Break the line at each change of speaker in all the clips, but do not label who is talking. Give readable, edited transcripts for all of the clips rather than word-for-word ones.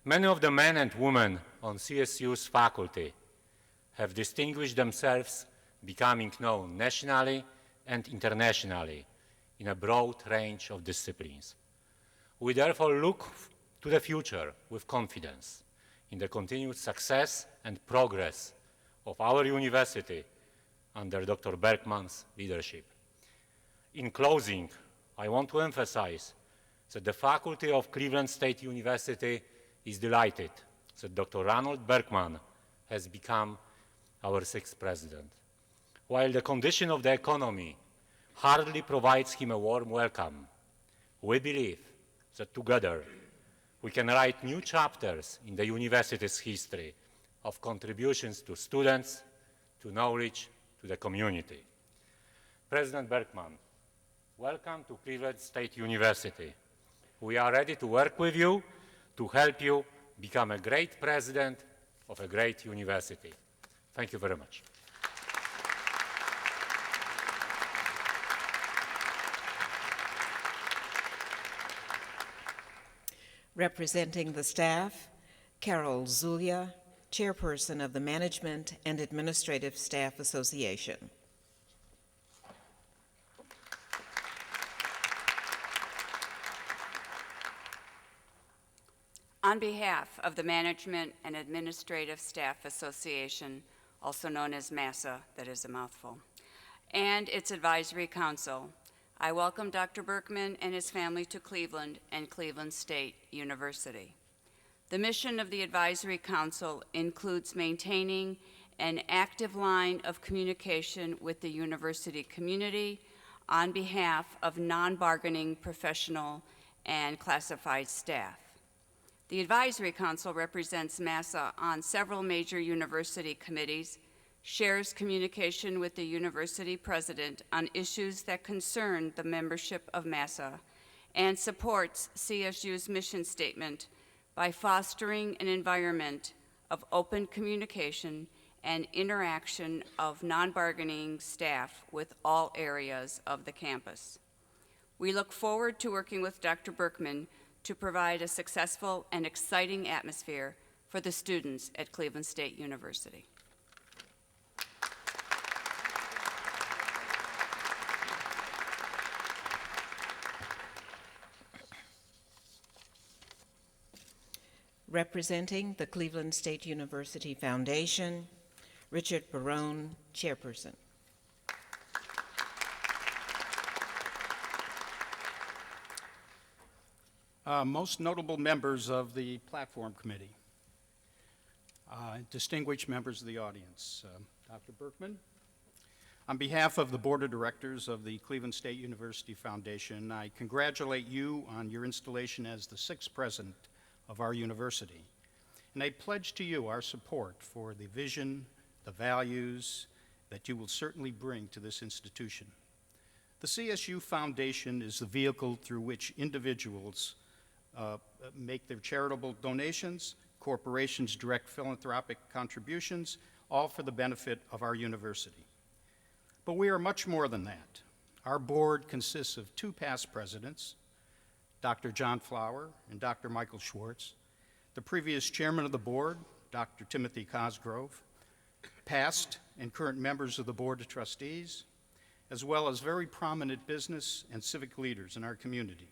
Many of the men and women on CSU's faculty have distinguished themselves, becoming known nationally and internationally in a broad range of disciplines. We therefore look to the future with confidence in the continued success and progress of our university under Dr. Berkman's leadership. In closing, I want to emphasize that the faculty of Cleveland State University is delighted that Dr. Ronald Berkman has become our sixth president. While the condition of the economy hardly provides him a warm welcome, we believe that together we can write new chapters in the university's history of contributions to students, to knowledge, to the community. President Berkman, welcome to Cleveland State University. We are ready to work with you to help you become a great president of a great university. Thank you very much.
Representing the staff, Carol Zulia, Chairperson of the Management and Administrative Staff Association.
On behalf of the Management and Administrative Staff Association, also known as MASA, that is a mouthful, and its Advisory Council, I welcome Dr. Berkman and his family to Cleveland and Cleveland State University. The mission of the Advisory Council includes maintaining an active line of communication with the university community on behalf of non-bargaining professional and classified staff. The Advisory Council represents MASA on several major university committees, shares communication with the university president on issues that concern the membership of MASA, and supports CSU's mission statement by fostering an environment of open communication and interaction of non-bargaining staff with all areas of the campus. We look forward to working with Dr. Berkman to provide a successful and exciting atmosphere for the students at Cleveland State University.
Representing the Cleveland State University Foundation, Richard Barone, Chairperson.
Most notable members of the Platform Committee, distinguished members of the audience, Dr. Berkman, on behalf of the Board of Directors of the Cleveland State University Foundation, I congratulate you on your installation as the sixth president of our university. And I pledge to you our support for the vision, the values that you will certainly bring to this institution. The CSU Foundation is the vehicle through which individuals make their charitable donations, corporations direct philanthropic contributions, all for the benefit of our university. But we are much more than that. Our board consists of two past presidents, Dr. John Flower and Dr. Michael Schwartz, the previous chairman of the board, Dr. Timothy Cosgrove, past and current members of the Board of Trustees, as well as very prominent business and civic leaders in our community.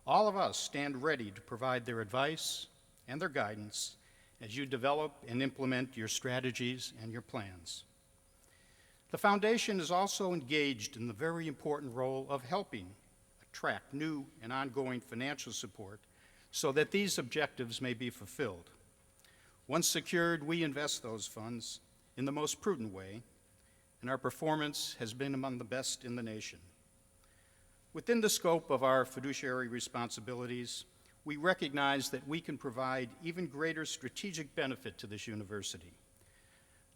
All of us stand ready to provide their advice and their guidance as you develop and implement your strategies and your plans. The foundation is also engaged in the very important role of helping attract new and ongoing financial support so that these objectives may be fulfilled. Once secured, we invest those funds in the most prudent way, and our performance has been among the best in the nation. Within the scope of our fiduciary responsibilities, we recognize that we can provide even greater strategic benefit to this university.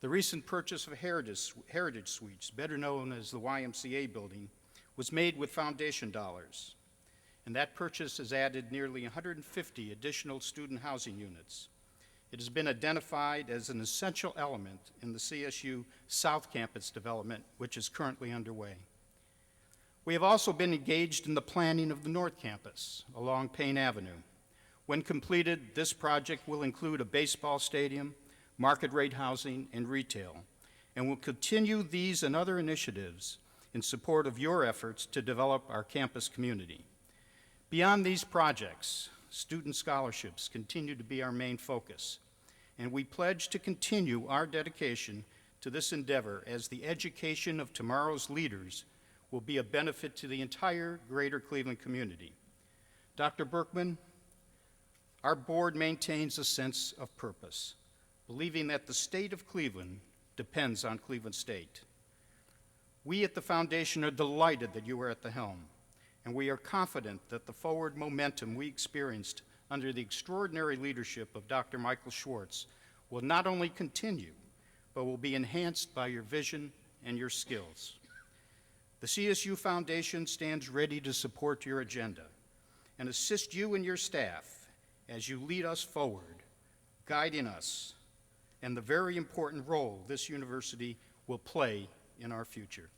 The recent purchase of Heritage Suites, better known as the YMCA building, was made with foundation dollars, and that purchase has added nearly 150 additional student housing units. It has been identified as an essential element in the CSU South Campus development, which is currently underway. We have also been engaged in the planning of the North Campus along Payne Avenue, When completed, this project will include a baseball stadium, market rate housing, and retail, and will continue these and other initiatives in support of your efforts to develop our campus community. Beyond these projects, student scholarships continue to be our main focus, and we pledge to continue our dedication to this endeavor as the education of tomorrow's leaders will be a benefit to the entire greater Cleveland community. Dr. Berkman, our board maintains a sense of purpose, believing that the state of Cleveland depends on Cleveland State. We at the foundation are delighted that you are at the helm, and we are confident that the forward momentum we experienced under the extraordinary leadership of Dr. Michael Schwartz will not only continue, but will be enhanced by your vision and your skills. The CSU Foundation stands ready to support your agenda and assist you and your staff as you lead us forward, guiding us, and the very important role this university will play in our future.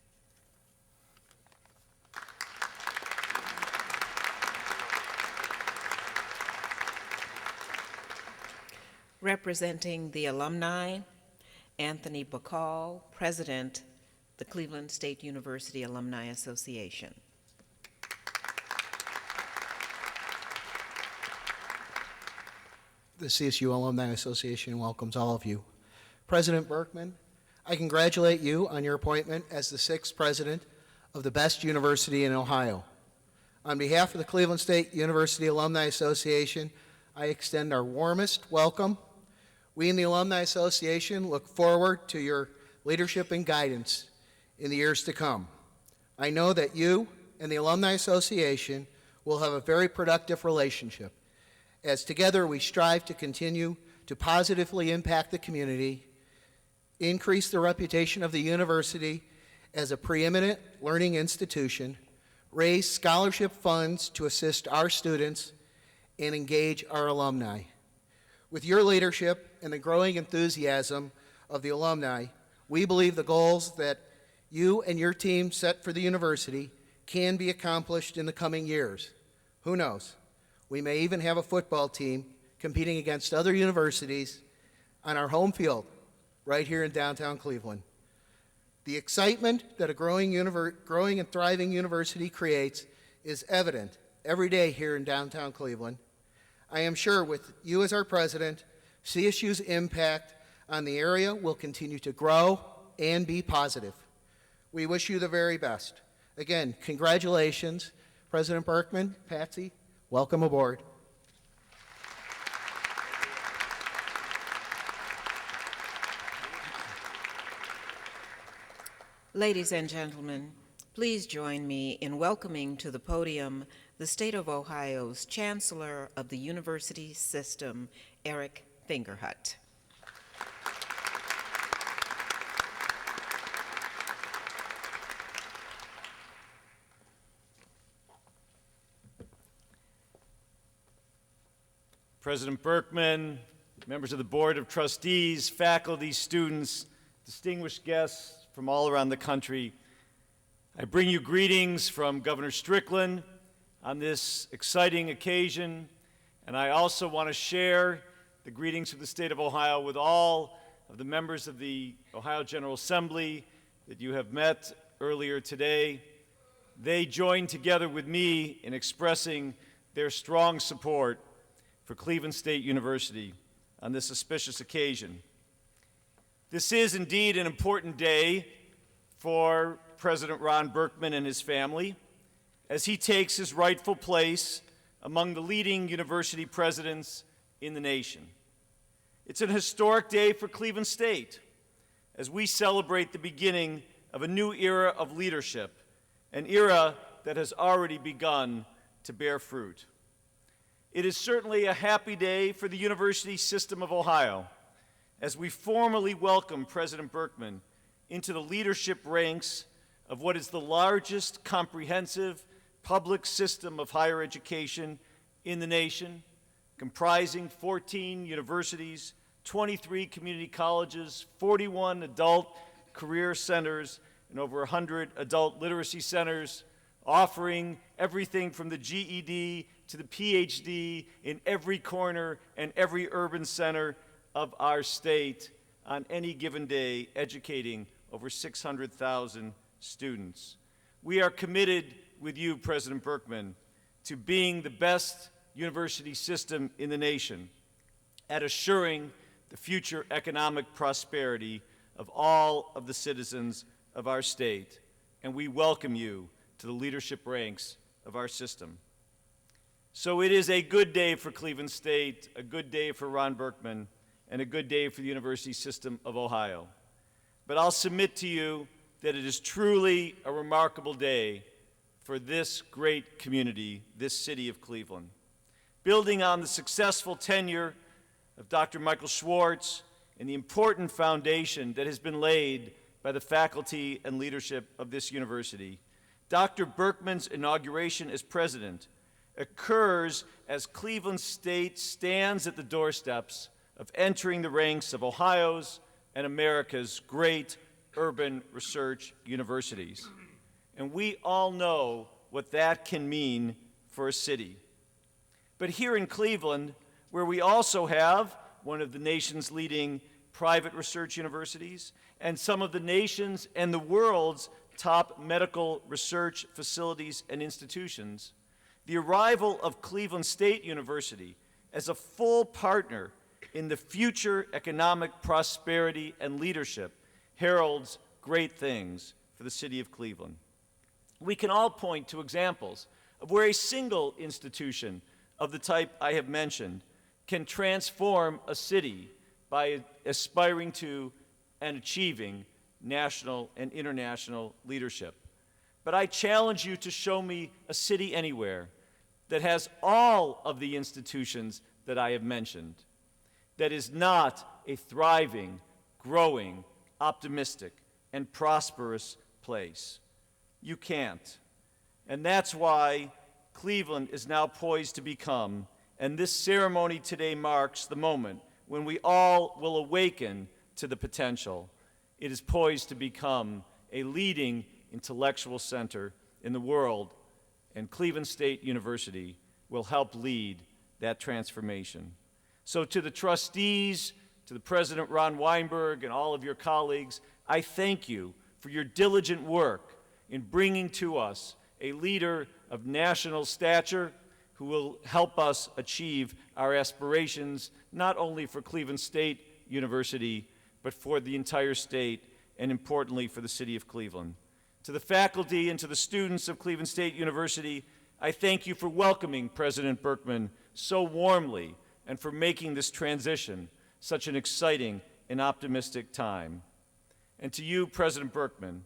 Representing the alumni, Anthony Bacall, President, the Cleveland State University Alumni Association.
The CSU Alumni Association welcomes all of you. President Berkman, I congratulate you on your appointment as the 6th president of the best university in Ohio. On behalf of the Cleveland State University Alumni Association, I extend our warmest welcome. We in the Alumni Association look forward to your leadership and guidance in the years to come. I know that you and the Alumni Association will have a very productive relationship, as together we strive to continue to positively impact the community, increase the reputation of the university as a preeminent learning institution, raise scholarship funds to assist our students, and engage our alumni. With your leadership and the growing enthusiasm of the alumni, we believe the goals that you and your team set for the university can be accomplished in the coming years. Who knows? We may even have a football team competing against other universities on our home field right here in downtown Cleveland. The excitement that a growing and thriving university creates is evident every day here in downtown Cleveland. I am sure with you as our president, CSU's impact on the area will continue to grow and be positive. We wish you the very best. Again, congratulations, President Berkman, Patsy, welcome aboard.
Ladies and gentlemen, please join me in welcoming to the podium the State of Ohio's Chancellor of the University System, Eric Fingerhut.
President Berkman, members of the Board of Trustees, faculty, students, distinguished guests from all around the country, I bring you greetings from Governor Strickland on this exciting occasion, and I also want to share the greetings of the state of Ohio with all of the members of the Ohio General Assembly that you have met earlier today. They joined together with me in expressing their strong support for Cleveland State University on this auspicious occasion. This is indeed an important day for President Ron Berkman and his family as he takes his rightful place among the leading university presidents in the nation. It's an historic day for Cleveland State as we celebrate the beginning of a new era of leadership, an era that has already begun to bear fruit. It is certainly a happy day for the University System of Ohio as we formally welcome President Berkman into the leadership ranks of what is the largest comprehensive public system of higher education in the nation, comprising 14 universities, 23 community colleges, 41 adult career centers, and over 100 adult literacy centers, offering everything from the GED to the PhD in every corner and every urban center of our state on any given day, educating over 600,000 students. We are committed with you, President Berkman, to being the best university system in the nation at assuring the future economic prosperity of all of the citizens of our state, and we welcome you to the leadership ranks of our system. So it is a good day for Cleveland State, a good day for Ron Berkman, and a good day for the University System of Ohio. But I'll submit to you that it is truly a remarkable day for this great community, this city of Cleveland. Building on the successful tenure of Dr. Michael Schwartz and the important foundation that has been laid by the faculty and leadership of this university, Dr. Berkman's inauguration as president occurs as Cleveland State stands at the doorsteps of entering the ranks of Ohio's and America's great urban research universities. And we all know what that can mean for a city. But here in Cleveland, where we also have one of the nation's leading private research universities and some of the nation's and the world's top medical research facilities and institutions, the arrival of Cleveland State University as a full partner in the future economic prosperity and leadership heralds great things for the city of Cleveland. We can all point to examples of where a single institution of the type I have mentioned can transform a city by aspiring to and achieving national and international leadership. But I challenge you to show me a city anywhere that has all of the institutions that I have mentioned, that is not a thriving, growing, optimistic, and prosperous place. You can't. And that's why Cleveland is now poised to become, and this ceremony today marks the moment when we all will awaken to the potential. It is poised to become a leading intellectual center in the world, and Cleveland State University will help lead that transformation. So to the trustees, to the President Ron Weinberg, and all of your colleagues, I thank you for your diligent work in bringing to us a leader of national stature who will help us achieve our aspirations, not only for Cleveland State University, but for the entire state, and importantly, for the city of Cleveland. To the faculty and to the students of Cleveland State University, I thank you for welcoming President Berkman so warmly and for making this transition such an exciting and optimistic time. And to you, President Berkman,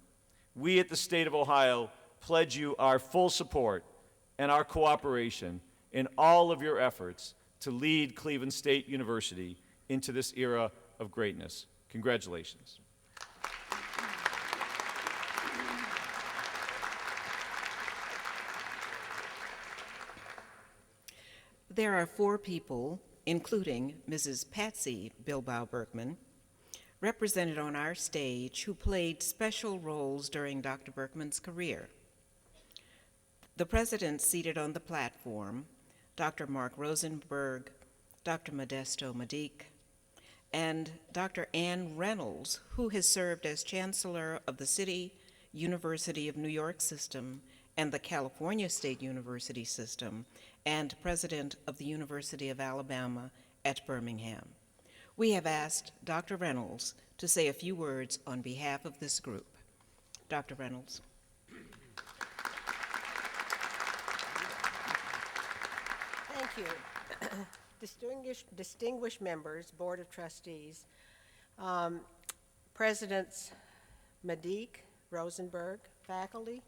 we at the State of Ohio pledge you our full support and our cooperation in all of your efforts to lead Cleveland State University into this era of greatness. Congratulations.
There are 4 people, including Mrs. Patsy Bilbao Berkman, represented on our stage who played special roles during Dr. Berkman's career. The president seated on the platform, Dr. Mark Rosenberg, Dr. Modesto Medique, and Dr. Ann Reynolds, who has served as Chancellor of the City University of New York System and the California State University System, and President of the University of Alabama at Birmingham. We have asked Dr. Reynolds to say a few words on behalf of this group. Dr. Reynolds.
Thank you. Distinguished members, Board of Trustees, Presidents Medique, Rosenberg, faculty,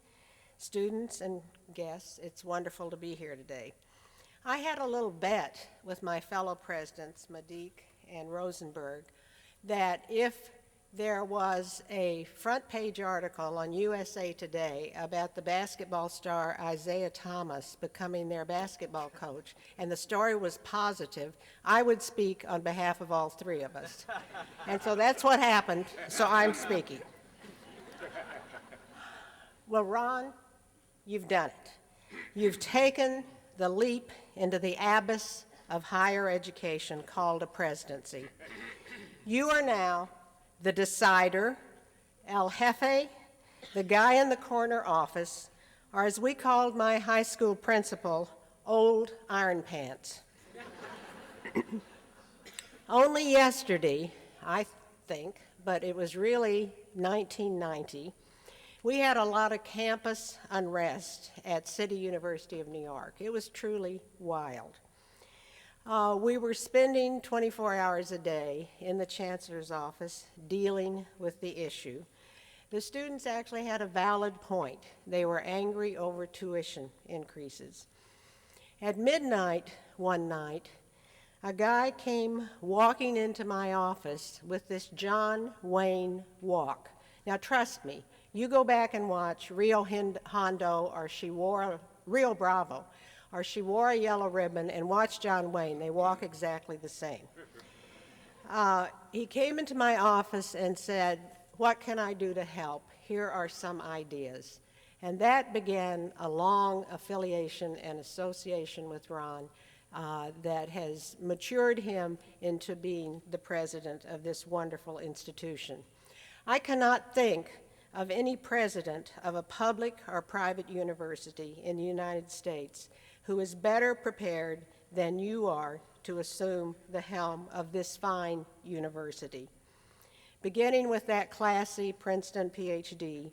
students, and guests, it's wonderful to be here today. I had a little bet with my fellow presidents, Medique and Rosenberg, that if there was a front page article on USA Today about the basketball star Isaiah Thomas becoming their basketball coach, and the story was positive, I would speak on behalf of all 3 of us. And so that's what happened, so I'm speaking. Well, Ron, you've done it. You've taken the leap into the abyss of higher education called a presidency. You are now the decider, El Jefe, the guy in the corner office, or as we called my high school principal, Old Iron Pants. Only yesterday, I think, but it was really 1990, we had a lot of campus unrest at City University of New York. It was truly wild. We were spending 24 hours a day in the chancellor's office dealing with the issue. The students actually had a valid point. They were angry over tuition increases. At midnight one night, a guy came walking into my office with this John Wayne walk. Now trust me, you go back and watch Rio Hondo or Rio Bravo, or She Wore a Yellow Ribbon, and watch John Wayne. They walk exactly the same. He came into my office and said, "What can I do to help? Here are some ideas." And that began a long affiliation and association with Ron that has matured him into being the president of this wonderful institution. I cannot think of any president of a public or private university in the United States who is better prepared than you are to assume the helm of this fine university. Beginning with that classy Princeton PhD,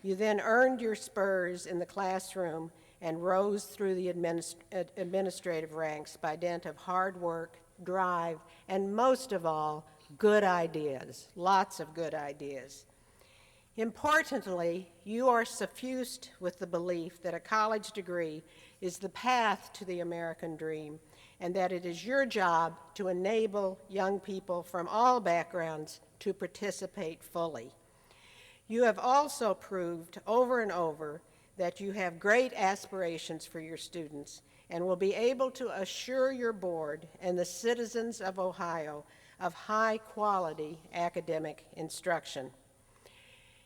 you then earned your spurs in the classroom and rose through the administrative ranks by dint of hard work, drive, and most of all, good ideas, lots of good ideas. Importantly, you are suffused with the belief that a college degree is the path to the American dream, and that it is your job to enable young people from all backgrounds to participate fully. You have also proved over and over that you have great aspirations for your students and will be able to assure your board and the citizens of Ohio of high-quality academic instruction.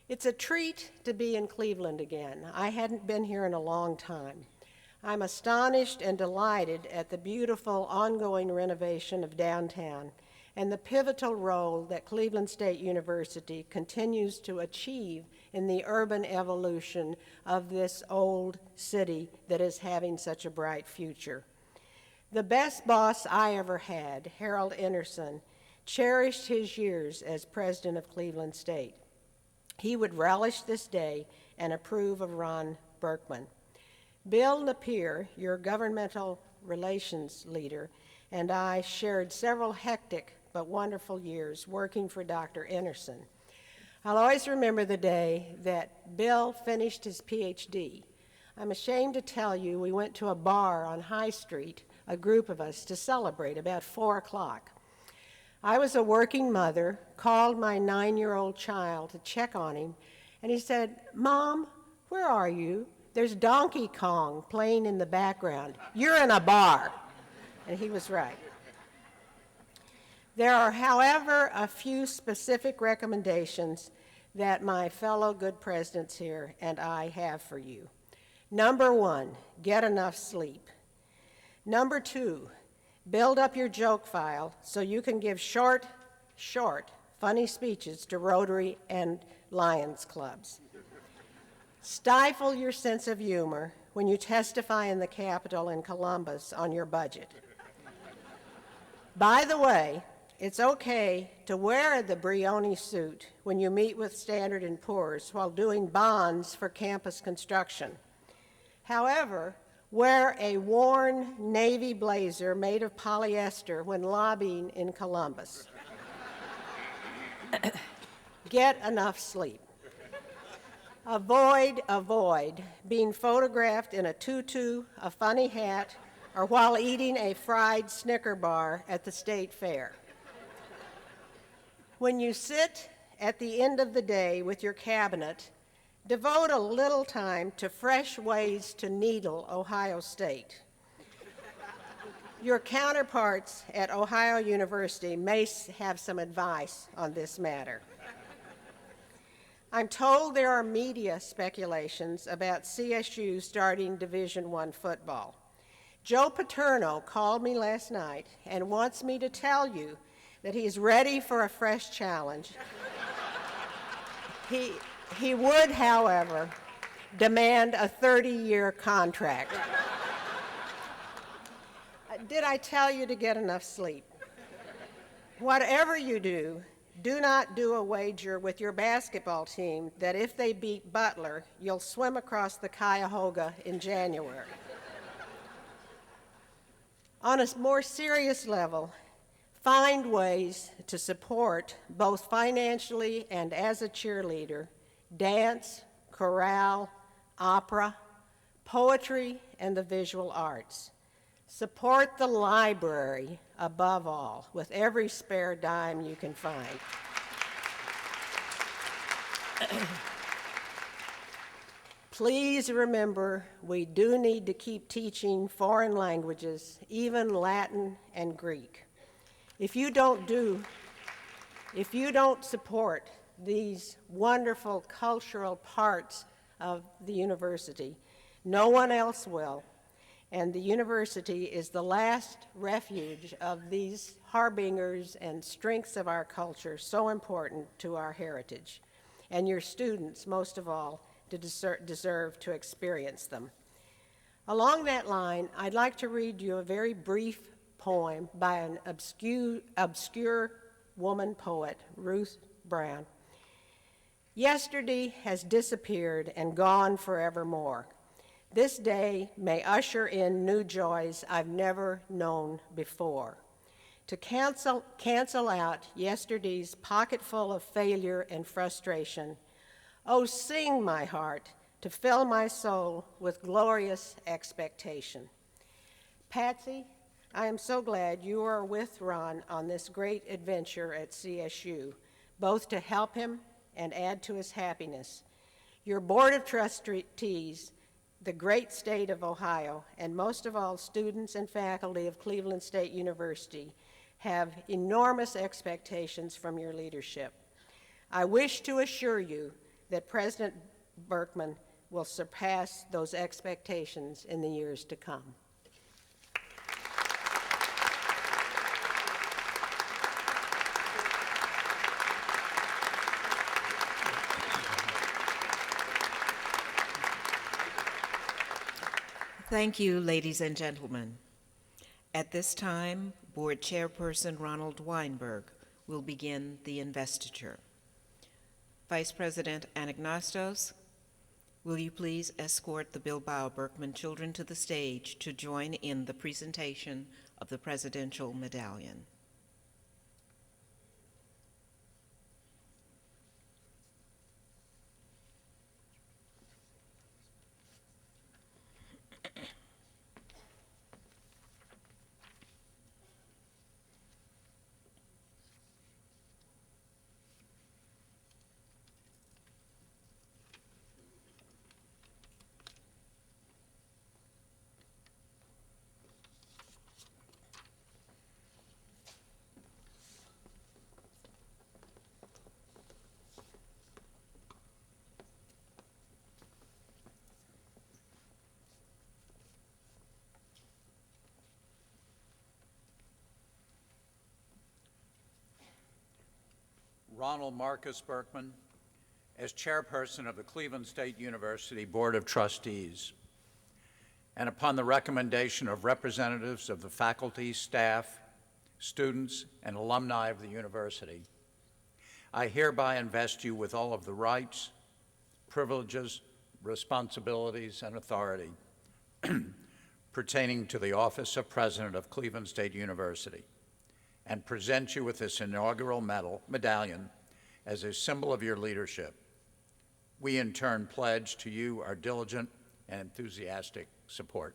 It's a treat to be in Cleveland again. I hadn't been here in a long time. I'm astonished and delighted at the beautiful ongoing renovation of downtown and the pivotal role that Cleveland State University continues to achieve in the urban evolution of this old city that is having such a bright future. The best boss I ever had, Harold Anderson, cherished his years as president of Cleveland State. He would relish this day and approve of Ron Berkman. Bill Napier, your governmental relations leader, and I shared several hectic but wonderful years working for Dr. Anderson. I'll always remember the day that Bill finished his PhD. I'm ashamed to tell you we went to a bar on High Street, a group of us, to celebrate about 4 o'clock. I was a working mother, called my 9-year-old child to check on him, and he said, "Mom, where are you? There's Donkey Kong playing in the background. You're in a bar." And he was right. There are, however, a few specific recommendations that my fellow good presidents here and I have for you. Number 1, get enough sleep. Number 2, build up your joke file so you can give short, funny speeches to Rotary and Lions clubs. Stifle your sense of humor when you testify in the Capitol in Columbus on your budget. By the way, it's okay to wear the Brioni suit when you meet with Standard & Poor's while doing bonds for campus construction. However, wear a worn navy blazer made of polyester when lobbying in Columbus. Get enough sleep. Avoid being photographed in a tutu, a funny hat, or while eating a fried Snicker bar at the state fair. When you sit at the end of the day with your cabinet, devote a little time to fresh ways to needle Ohio State. Your counterparts at Ohio University may have some advice on this matter. I'm told there are media speculations about CSU starting Division I football. Joe Paterno called me last night and wants me to tell you that he's ready for a fresh challenge. He would, however, demand a 30-year contract. Did I tell you to get enough sleep? Whatever you do, do not do a wager with your basketball team that if they beat Butler, you'll swim across the Cuyahoga in January. On a more serious level, find ways to support, both financially and as a cheerleader, dance, chorale, opera, poetry, and the visual arts. Support the library, above all, with every spare dime you can find. Please remember, we do need to keep teaching foreign languages, even Latin and Greek. If you don't support these wonderful cultural parts of the university, no one else will. And the university is the last refuge of these harbingers and strengths of our culture, so important to our heritage. And your students, most of all, deserve to experience them. Along that line, I'd like to read you a very brief poem by an obscure woman poet, Ruth Brown. Yesterday has disappeared and gone forevermore. This day may usher in new joys I've never known before. To cancel out yesterday's pocketful of failure and frustration, oh, sing, my heart, to fill my soul with glorious expectation. Patsy, I am so glad you are with Ron on this great adventure at CSU, both to help him and add to his happiness. Your Board of Trustees, the great state of Ohio, and most of all, students and faculty of Cleveland State University have enormous expectations from your leadership. I wish to assure you that President Berkman will surpass those expectations in the years to come.
Thank you, ladies and gentlemen. At this time, Board Chairperson Ronald Weinberg will begin the investiture. Vice President Anagnostos, will you please escort the Bilbao Berkman children to the stage to join in the presentation of the Presidential Medallion?
Ronald Marcus Berkman, as chairperson of the Cleveland State University Board of Trustees, and upon the recommendation of representatives of the faculty, staff, students, and alumni of the university, I hereby invest you with all of the rights, privileges, responsibilities, and authority pertaining to the office of President of Cleveland State University, and present you with this inaugural medallion as a symbol of your leadership. We in turn pledge to you our diligent and enthusiastic support.